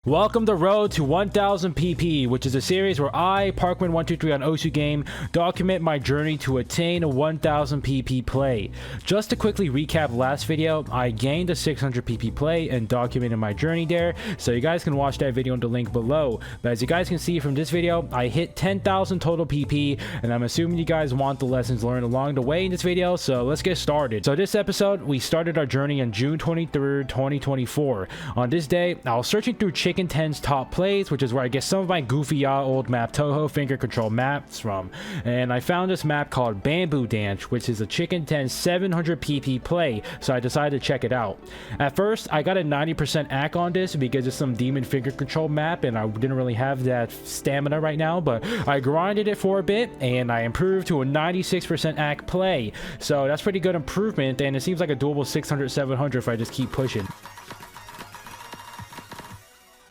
Welcome to Road to 1000 PP, which is a series where I, Parkman123 on Osu Game, document my journey to attain a 1000 PP play. Just to quickly recap last video, I gained a 600 PP play and documented my journey there, so you guys can watch that video in the link below. But as you guys can see from this video, I hit 10,000 total PP, and I'm assuming you guys want the lessons learned along the way in this video, so let's get started. So this episode, we started our journey on June 23rd, 2024. On this day, I was searching through Chicken 10's top plays, which is where I get some of my goofy old map Toho finger control maps from, and I found this map called Pambo Dance, which is a Chicken 10 700 PP play, so I decided to check it out. At first, I got a 90% AC on this because it's some demon finger control map and I didn't really have that stamina right now, but I grinded it for a bit and I improved to a 96% AC play, so that's pretty good improvement, and it seems like a doable 600-700 if I just keep pushing.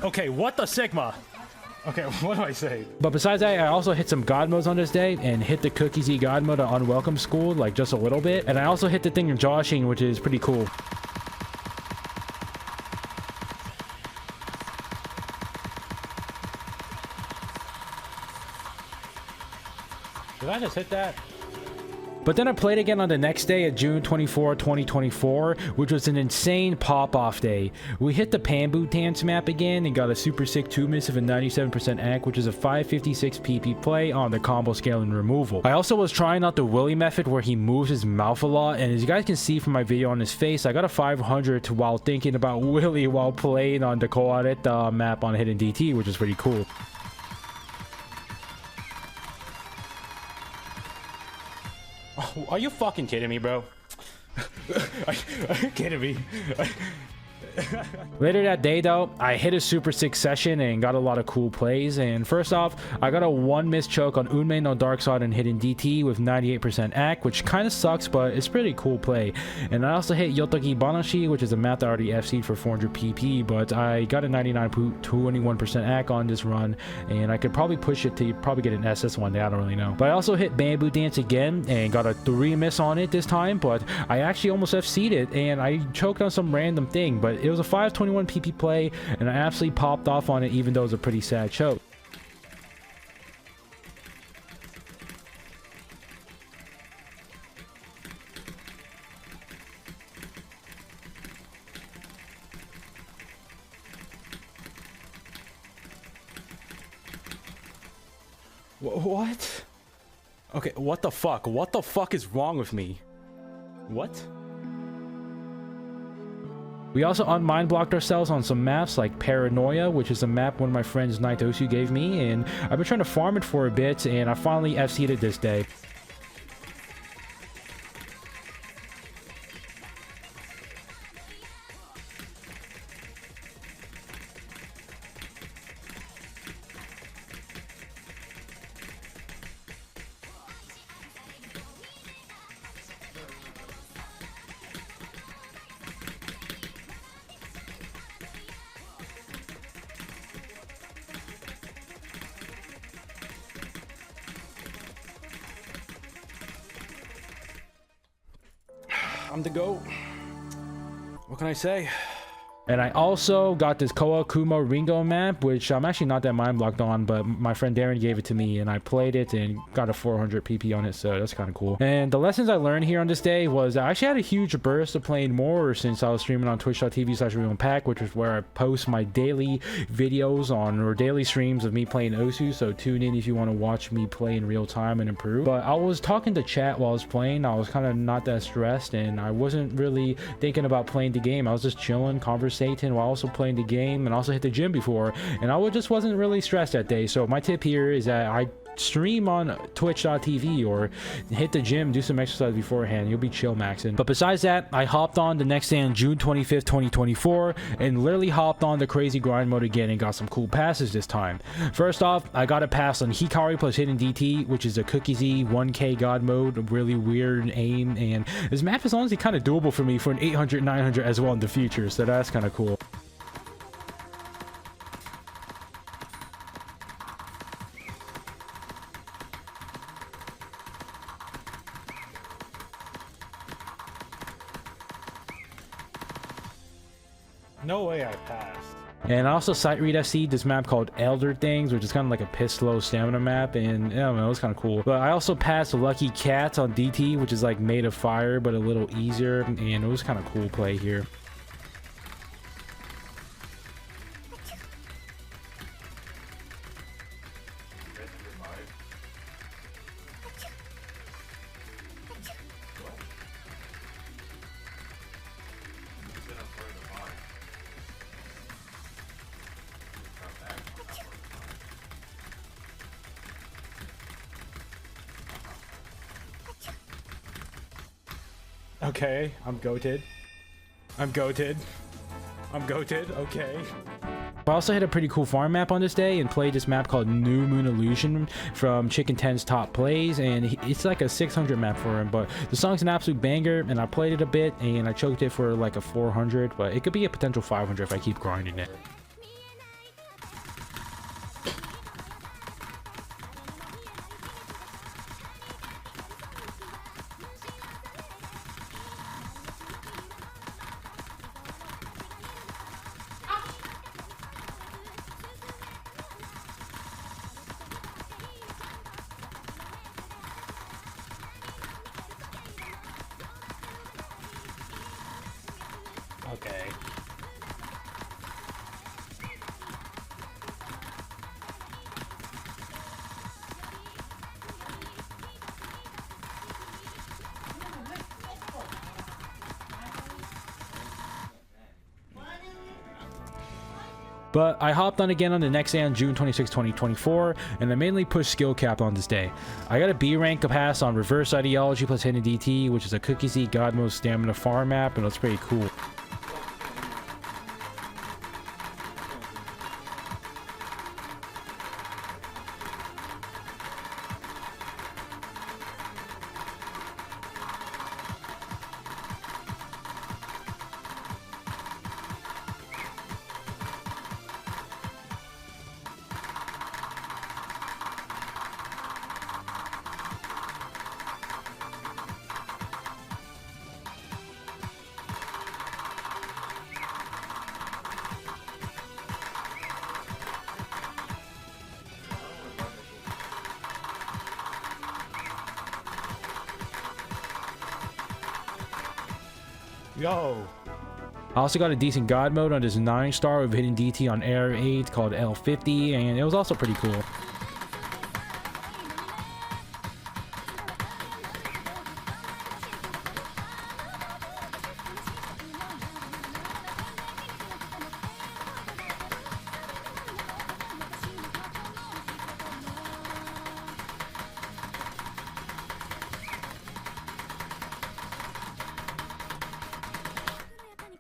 Okay, what the Sigma? Okay, what do I say? But besides that, I also hit some god modes on this day and hit the Cookie Z god mode on Unwelcome School, like just a little bit. And I also hit the thing in joshing, which is pretty cool. Did I just hit that? But then I played again on the next day at June 24, 2024, which was an insane pop-off day. We hit the Pambo Dance map again and got a super sick 2-miss of a 97% AC, which is a 556 PP play on the combo scale and removal. I also was trying out the Willy method where he moves his mouth a lot, and as you guys can see from my video on his face, I got a 500 while thinking about Willy while playing on the Koareta map on Hidden DT, which is pretty cool. Oh, are you fucking kidding me, bro? Are you kidding me? Later that day though, I hit a super sick session and got a lot of cool plays, and first off, I got a 1-miss choke on Unmei no Dark Side and Hidden DT with 98% AC, which kind of sucks, but it's pretty cool play. And I also hit Yotogi Banashi, which is a map that I already FC'd for 400 PP, but I got a 99.21% AC on this run, and I could probably push it to probably get an SS one day, I don't really know. But I also hit Pambo Dance again and got a 3-miss on it this time, but I actually almost FC'd it, and I choked on some random thing, but it was a 521 PP play, and I absolutely popped off on it even though it was a pretty sad choke. What? Okay, what the fuck? What the fuck is wrong with me? What? We also unmind blocked ourselves on some maps like Paranoia, which is a map one of my friends Night Osu gave me, and I've been trying to farm it for a bit, and I finally FC'd it this day. I'm the GOAT. What can I say? And I also got this Koa Kuma Ringo map, which I'm actually not that mind blocked on, but my friend Darren gave it to me and I played it and got a 400 PP on it, so that's kind of cool. And the lessons I learned here on this day was I actually had a huge burst of playing more since I was streaming on twitch.tv/RealPack, which is where I post my daily videos on, or daily streams of me playing Osu, so tune in if you want to watch me play in real time and improve. But I was talking to chat while I was playing. I was kind of not that stressed and I wasn't really thinking about playing the game. I was just chilling, conversating while also playing the game, and also hit the gym before, and I just wasn't really stressed that day. So my tip here is that I stream on twitch.tv or hit the gym, do some exercise beforehand, you'll be chill maxing. But besides that, I hopped on the next day on June 25th, 2024, and literally hopped on the crazy grind mode again and got some cool passes this time. First off, I got a pass on Hikari plus Hidden DT, which is a Cookie Z 1k god mode, a really weird aim, and this map is honestly kind of doable for me for an 800-900 as well in the future, so that's kind of cool. No way I passed. And I also sight read FC this map called Elder Things, which is kind of like a piss low stamina map, and I don't know, it was kind of cool. But I also passed Lucky Cats on DT, which is like made of fire but a little easier, and it was kind of cool play here. Okay, I'm goated. I'm goated. I'm goated, okay. I also hit a pretty cool farm map on this day and played this map called New Moon Illusion from Chicken 10's Top Plays, and it's like a 600 map for him, but the song's an absolute banger, and I played it a bit and I choked it for like a 400, but it could be a potential 500 if I keep grinding it. Okay. But I hopped on again on the next day on June 26, 2024, and I mainly pushed skill cap on this day. I got a B rank pass on Reverse Ideology plus Hidden DT, which is a Cookie Z God Mode Stamina farm map, and it's pretty cool. Yo! I also got a decent God mode on this 9-star with hidden DT on Air 8 called L50, and it was also pretty cool.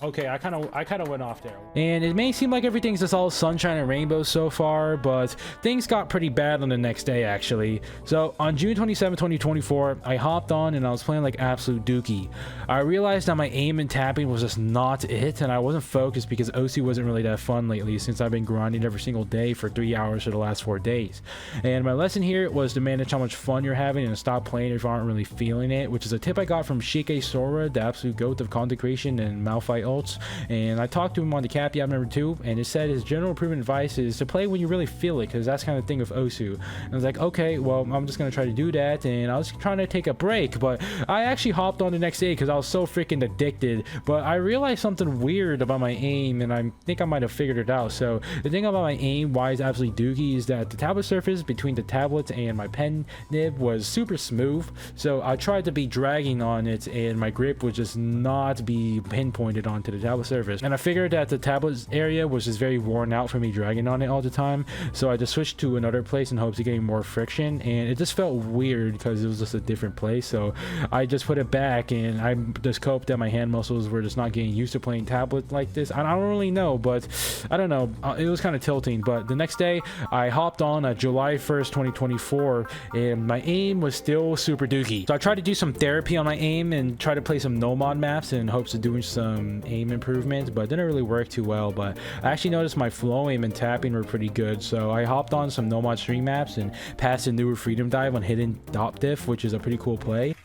Okay, I kind of went off there. And it may seem like everything's just all sunshine and rainbows so far, but things got pretty bad on the next day, actually. So on June 27, 2024, I hopped on and I was playing like absolute dookie. I realized that my aim and tapping was just not it, and I wasn't focused because OC wasn't really that fun lately since I've been grinding every single day for 3 hours for the last 4 days. And my lesson here was to manage how much fun you're having and stop playing if you aren't really feeling it, which is a tip I got from Shike Sora, the absolute goat of content creation and Malphite ults. And I talked to him on the KAPNOYR number 2, and it said his general improvement advice is to play when you really feel it, because that's kind of thing with Osu. And I was like, okay, well, I'm just gonna try to do that. And I was trying to take a break, but I actually hopped on the next day because I was so freaking addicted. But I realized something weird about my aim, and I think I might have figured it out. So the thing about my aim, why it's absolutely dookie, is that the tablet surface between the tablet and my pen nib was super smooth. So I tried to be dragging on it, and my grip would just not be pinpointed onto the tablet surface. And I figured that the tablet area was just very worn out for me dragging on it all the time. So I just switched to another place in hopes of getting more friction, and it just felt weird because it was just a different place. So I just put it back, and I just coped that my hand muscles were just not getting used to playing tablet like this. I don't really know, but I don't know. It was kind of tilting. But the next day I hopped on July 1st, 2024, and my aim was still super dookie. So I tried to do some therapy on my aim and try to play some no mod maps in hopes of doing some aim improvement, but it didn't really work too well. But I actually noticed my flow aim and tapping were pretty good, so I hopped on some no mod stream maps and passed a newer freedom dive on hidden dop diff, which is a pretty cool play.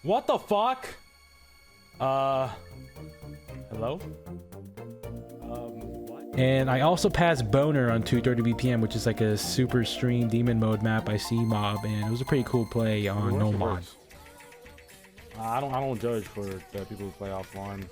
What the fuck? Hello? What? And I also passed Boner on 2:30 BPM, which is like a super stream demon mode map by C Mob, and it was a pretty cool play on no mod. I don't judge for the people who play offline.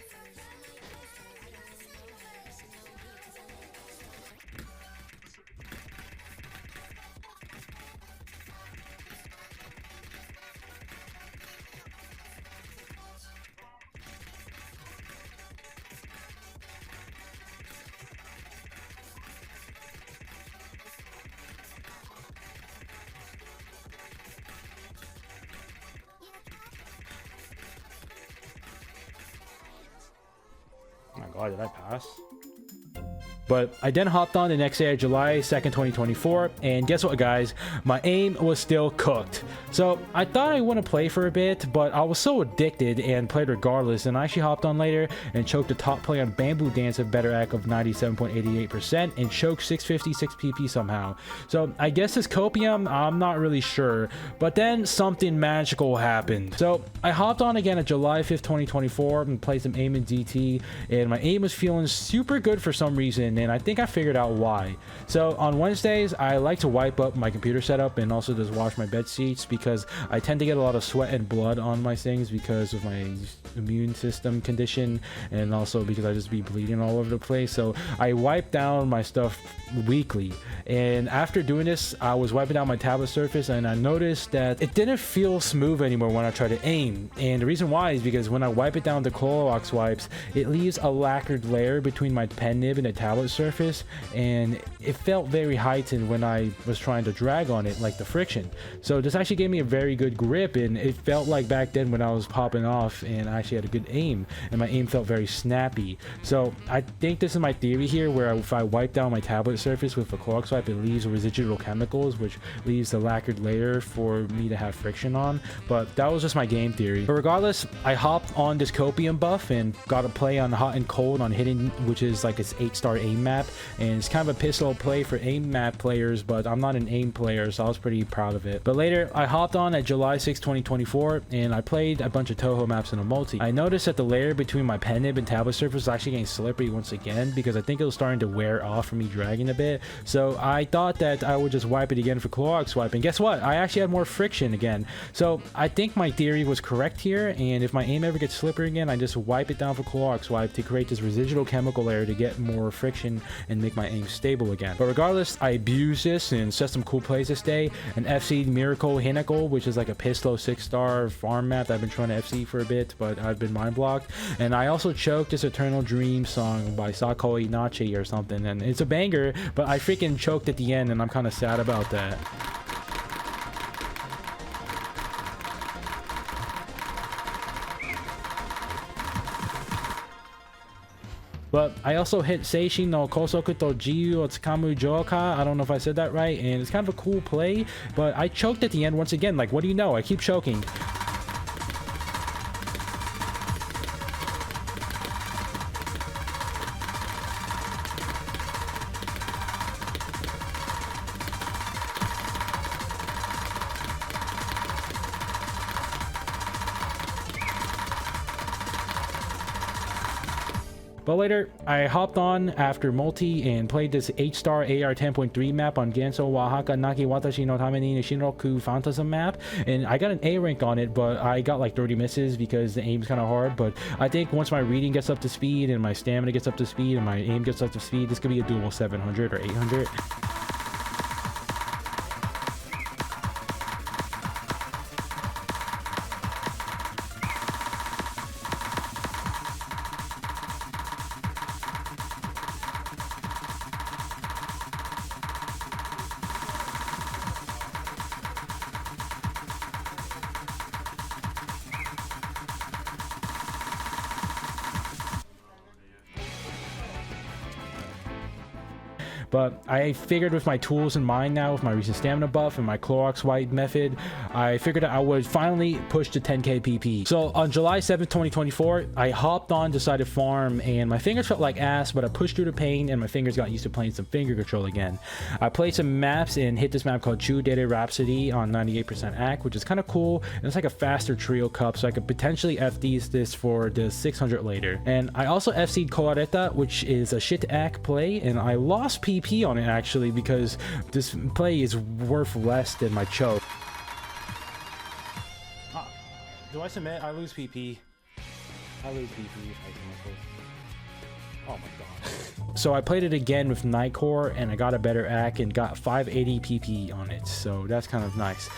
Oh my god, did I pass? But I then hopped on the next day, July 2nd, 2024, and guess what, guys? My aim was still cooked. So I thought I wouldn't play for a bit, but I was so addicted and played regardless, and I actually hopped on later and choked the top play on Pambo Dance of better act of 97.88% and choked 656 PP somehow. So I guess this copium, I'm not really sure, but then something magical happened. So I hopped on again at July 5th, 2024 and played some aim in DT, and my aim was feeling super good for some reason, and I think I figured out why. So on Wednesdays, I like to wipe up my computer setup and also just wash my bed sheets because I tend to get a lot of sweat and blood on my things because of my immune system condition, and also because I just be bleeding all over the place. So I wipe down my stuff weekly, and after doing this, I was wiping down my tablet surface and I noticed that it didn't feel smooth anymore when I tried to aim. And the reason why is because when I wipe it down the Clorox wipes, it leaves a lacquered layer between my pen nib and the tablet surface, and it felt very heightened when I was trying to drag on it, like the friction. So this actually gave me a very good grip, and it felt like back then when I was popping off and I actually had a good aim, and my aim felt very snappy. So I think this is my theory here, where if I wipe down my tablet surface with a Clorox wipe, it leaves residual chemicals, which leaves the lacquered layer for me to have friction on. But that was just my game theory. But regardless, I hopped on this copium buff and got a play on hot and cold on hidden, which is like its 8-star aim map, and it's kind of a pistol play for aim map players, but I'm not an aim player, so I was pretty proud of it. But later I hopped on at July 6, 2024, and I played a bunch of Toho maps in a multi. I noticed that the layer between my pen nib and tablet surface was actually getting slippery once again because I think it was starting to wear off from me dragging a bit. So I thought that I would just wipe it again for Clorox wipe, and guess what? I actually had more friction again. So I think my theory was correct here, and if my aim ever gets slippery again, I just wipe it down for Clorox wipe to create this residual chemical layer to get more friction and make my aim stable again. But regardless, I abused this and set some cool plays this day. An FC Miracle Hinnacle, which is like a pistol 6-star farm map that I've been trying to FC for a bit, but I've been mind blocked. And I also choked this Eternal Dream song by Sako Inachi or something, and it's a banger, but I freaking choked at the end, and I'm kind of sad about that. But I also hit Seishi no Kosoku to Jiyu o Tsukamu Joka. I don't know if I said that right, and it's kind of a cool play, but I choked at the end once again. Like, what do you know? I keep choking. But later, I hopped on after multi and played this 8-star AR 10.3 map on Genso Wahaka Naki Watashi no Tameni no Shinroku Phantasm map, and I got an A rank on it, but I got like 30 misses because the aim's kind of hard. But I think once my reading gets up to speed and my stamina gets up to speed and my aim gets up to speed, this could be a doable 700 or 800. But I figured with my tools in mind now, with my recent stamina buff and my Clorox wipe method, I figured I would finally push to 10k PP. So on July 7th 2024, I hopped on, decided to farm, and my fingers felt like ass, but I pushed through the pain and my fingers got used to playing some finger control again. I played some maps and hit this map called True Data Rhapsody on 98% AC, which is kind of cool, and it's like a faster trio cup, so I could potentially FDs this for the 600 later. And I also FC'd Coloreta, which is a shit AC play, and I lost PP on it actually because this play is worth less than my choke. Do I submit? I lose PP. I lose PP if I submit this. Oh my god. So I played it again with Nightcore and I got a better AC and got 580 PP on it, so that's kind of nice.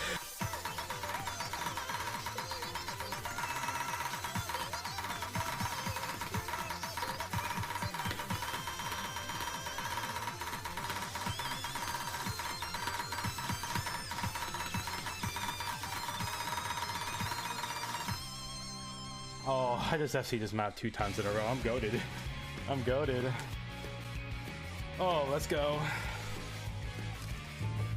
Oh, I just FC'd this map 2 times in a row. I'm goated. I'm goated. Oh, let's go.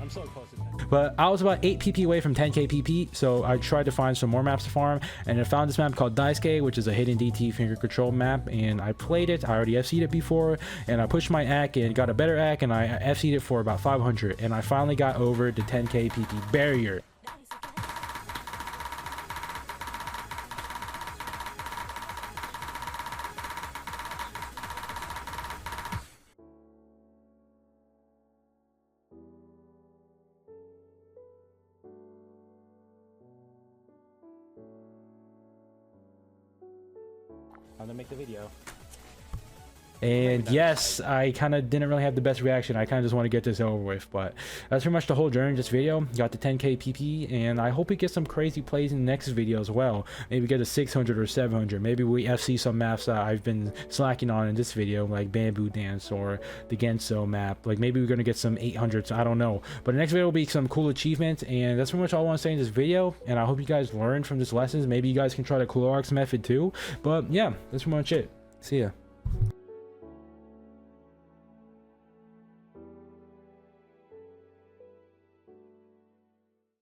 I'm so close to 10. But I was about 8 PP away from 10k PP, so I tried to find some more maps to farm, and I found this map called Daisuke, which is a hidden DT finger control map, and I played it. I already FC'd it before, and I pushed my AC and got a better AC, and I FC'd it for about 500, and I finally got over the 10k PP barrier. I'm gonna make the video. And yes, I kind of didn't really have the best reaction. I kind of just want to get this over with, but that's pretty much the whole journey of this video. Got the 10k PP, and I hope we get some crazy plays in the next video as well. Maybe get a 600 or 700. Maybe we FC some maps that I've been slacking on in this video, like Pambo Dance or the Genso map. Like maybe we're gonna get some 800s. I don't know. But the next video will be some cool achievements, and that's pretty much all I want to say in this video. And I hope you guys learned from this lessons. Maybe you guys can try the Clorox method too. But yeah, that's pretty much it. See ya.